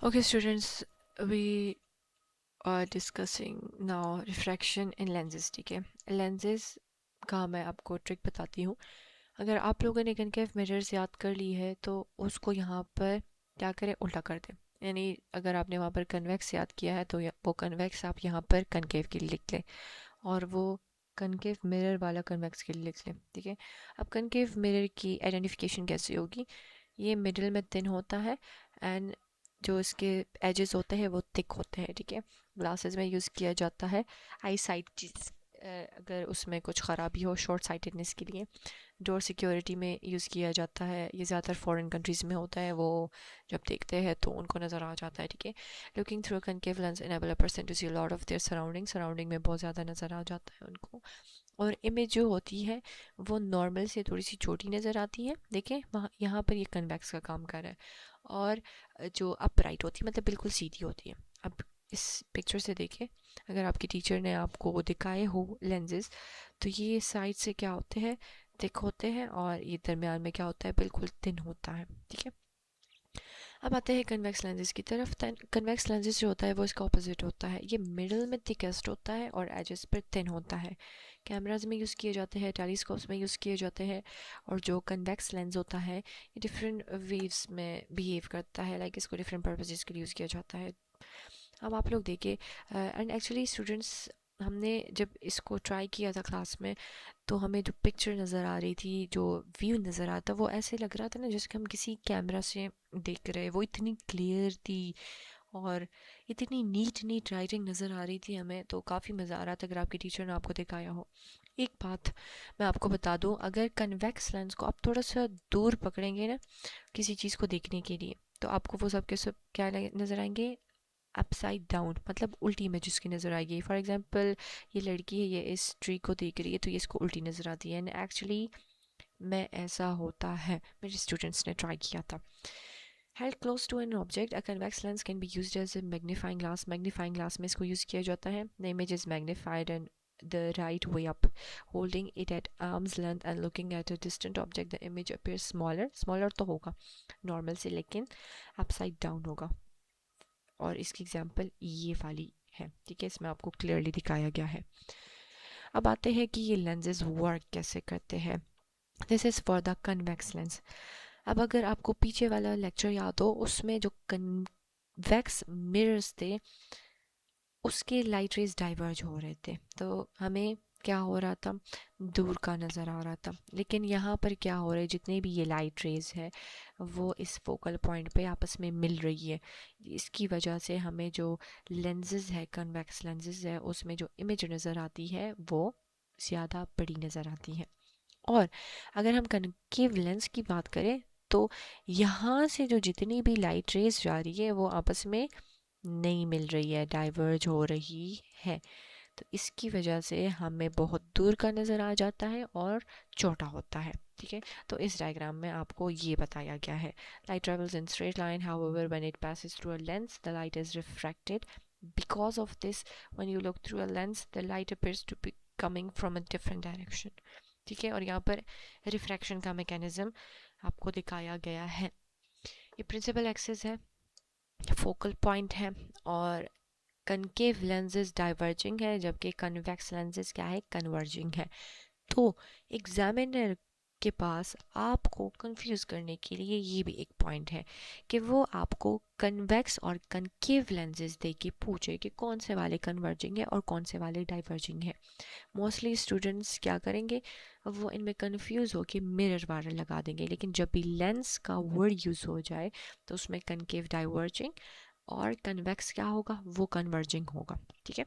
Okay, students, we are discussing now refraction in lenses. ठीक है, lenses का मैं आपको ट्रिक बताती हूँ. अगर आप लोगों ने कनकेव मिरर्स याद कर ली है तो उसको यहाँ पर क्या करें, उल्टा कर दें. यानी अगर आपने वहाँ पर कन्वेक्स याद किया है तो वो कन्वेक्स आप यहाँ पर कनकेव के लिए लिख लें और वो कनकेव मिरर वाला कन्वेक्स के लिए लिख लें. ठीक है, अब कनकेव मिरर की आइडेंटिफिकेशन कैसे होगी. ये मिडिल में थिन होता है एंड जो इसके एजेस होते हैं वो थिक होते हैं. ठीक है, ग्लासेस में यूज़ किया जाता है आई साइट चीज़ अगर उसमें कुछ ख़राबी हो शॉर्ट साइटेडनेस के लिए. डोर सिक्योरिटी में यूज़ किया जाता है. ये ज़्यादातर फॉरेन कंट्रीज़ में होता है. वो जब देखते हैं तो उनको नज़र आ जाता है. ठीक है, looking through concave lens enable a person to see lot of their surrounding में बहुत ज़्यादा नज़र आ जाता है उनको. और इमेज जो होती है वो नॉर्मल से थोड़ी सी छोटी नज़र आती है. देखें वहाँ यहाँ पर ये कन्वेक्स का काम कर रहा है. और जो अपराइट होती है मतलब बिल्कुल सीधी होती है. अब इस पिक्चर से देखें, अगर आपकी टीचर ने आपको दिखाए हो लेंसेज तो ये साइड से क्या होते हैं, थिक होते हैं और ये दरमियान में क्या होता है, बिल्कुल थिन होता है. ठीक है, अब आते हैं कन्वेक्स लेंसेज की तरफ. कन्वेक्स लेंसेज जो होता है वो इसका ऑपोजिट होता है. ये मिडल में थिकेस्ट होता है और एजेस पर थिन होता है. कैमराज में यूज़ किए जाते हैं, टेलीस्कोप्स में यूज़ किए जाते हैं. और जो कन्वेक्स लेंस होता है ये डिफरेंट वेव्स में बिहेव करता है. लाइक इसको डिफरेंट पर्पजेज़ के लिए यूज़ किया जाता है. अब आप लोग देखिए, एंड एक्चुअली स्टूडेंट्स, हमने जब इसको ट्राई किया था क्लास में तो हमें जो पिक्चर नज़र आ रही थी, जो व्यू नज़र आता, वो ऐसे लग रहा था ना जैसे कि हम किसी कैमरा से देख रहे. वो इतनी क्लियर थी और इतनी नीट नीट राइटिंग नज़र आ रही थी हमें, तो काफ़ी मज़ा आ रहा था अगर आपकी टीचर ने आपको दिखाया हो. एक बात मैं आपको बता दूं, अगर कन्वेक्स लेंस को आप थोड़ा सा दूर पकड़ेंगे ना किसी चीज़ को देखने के लिए तो आपको वो सब के सब क्या नज़र आएंगे, अपसाइड डाउन, मतलब उल्टी इमेज इसकी नज़र आएगी. फॉर एग्जांपल ये लड़की है, ये इस ट्री को देख रही है तो ये इसको उल्टी नज़र आती है. एंड एक्चुअली में ऐसा होता है, मेरे स्टूडेंट्स ने ट्राई किया था. Held close to an object, a convex lens can be used as a magnifying glass. Magnifying glass में इसको यूज़ किया जाता है. The image is magnified and the right way up. Holding it at arm's length and looking at a distant object, the image appears smaller. Smaller तो होगा normal से, लेकिन upside down होगा. और इसकी एग्जांपल ये वाली है. ठीक है, इसमें आपको क्लियरली दिखाया गया है. अब आते हैं कि ये लेंसेज वर्क कैसे करते हैं. This is for the convex lens. अब अगर आपको पीछे वाला लेक्चर याद हो, उसमें जो कन्वेक्स मिरर्स थे उसके लाइट रेज डाइवर्ज हो रहे थे तो हमें क्या हो रहा था, दूर का नज़र आ रहा था. लेकिन यहाँ पर क्या हो रहा है, जितने भी ये लाइट रेज है वो इस फोकल पॉइंट पे आपस में मिल रही है. इसकी वजह से हमें जो लेंसेज है, कन्वेक्स लेंसेज है, उसमें जो इमेज नज़र आती है वो ज़्यादा बड़ी नज़र आती है. और अगर हम कनकेव लेंस की बात करें तो यहाँ से जो जितनी भी लाइट रेज जा रही है वो आपस में नहीं मिल रही है, डाइवर्ज हो रही है. तो इसकी वजह से हमें बहुत दूर का नज़र आ जाता है और छोटा होता है. ठीक है, तो इस डायग्राम में आपको ये बताया गया है. Light travels in straight line, however when it passes through a lens the light is refracted. Because of this, when you look through a lens the light appears to be coming from a different direction. ठीक है, और यहाँ पर refraction का mechanism आपको दिखाया गया है. ये प्रिंसिपल एक्सिस है, फोकल पॉइंट है और कनकेव लेंसेज डाइवर्जिंग है जबकि कन्वेक्स लेंसेज क्या है, कन्वर्जिंग है. तो एग्जामिनर के पास आपको कंफ्यूज करने के लिए ये भी एक पॉइंट है कि वो आपको कन्वेक्स और कनकेव लेंसेज दे के पूछे कि कौन से वाले कन्वर्जिंग है और कौन से वाले डाइवर्जिंग है. मोस्टली स्टूडेंट्स क्या करेंगे, वो इनमें कंफ्यूज होकर मिरर वाला लगा देंगे. लेकिन जब भी लेंस का वर्ड यूज़ हो जाए तो उसमें कनकेव डाइवर्जिंग और कन्वेक्स क्या होगा, वो कन्वर्जिंग होगा. ठीक है.